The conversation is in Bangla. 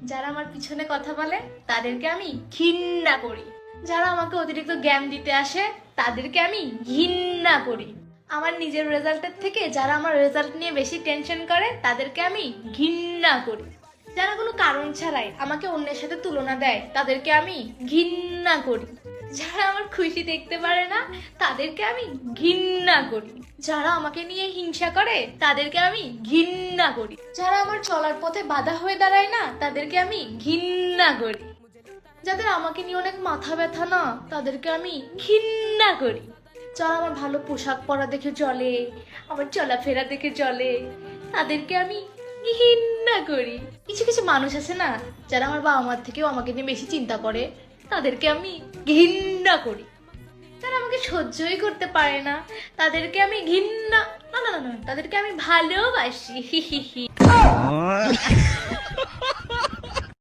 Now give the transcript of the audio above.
যারা আমার পিছনে কথা বলে তাদেরকে আমি ঘৃণা করি। যারা আমাকে অতিরিক্ত জ্ঞান দিতে আসে তাদেরকে আমি ঘৃণা করি। আমার নিজের রেজাল্টের থেকে যারা আমার রেজাল্ট নিয়ে বেশি টেনশন করে তাদেরকে আমি ঘৃণা করি। যারা কোনো কারণ ছাড়াই আমাকে অন্যের সাথে তুলনা দেয় তাদেরকে আমি ঘৃণা করি। যারা আমার খুশি দেখতে পারে না তাদেরকে আমি ঘৃণা করি। যারা আমাকে নিয়ে হিংসা করে তাদেরকে আমি ঘৃণা করি। যারা আমার চলার পথে বাধা হয়ে দাঁড়ায় না তাদেরকে আমি ঘৃণা করি। যাদের আমাকে নিয়ে অনেক মাথা ব্যথা না তাদেরকে আমি ঘৃণা করি। যারা আমার ভালো পোশাক পরা দেখে চলে, আমার চলাফেরা দেখে চলে, তাদেরকে আমি ঘৃণা করি। কিছু কিছু মানুষ আছে না যারা আমার বাবা মার থেকেও আমাকে নিয়ে বেশি চিন্তা করে, তাদেরকে আমি ঘৃণা করি। যারা আমাকে সহ্যই করতে পারে না তাদেরকে আমি ঘৃণা, না না না না, তাদেরকে আমি ভালোবাসি।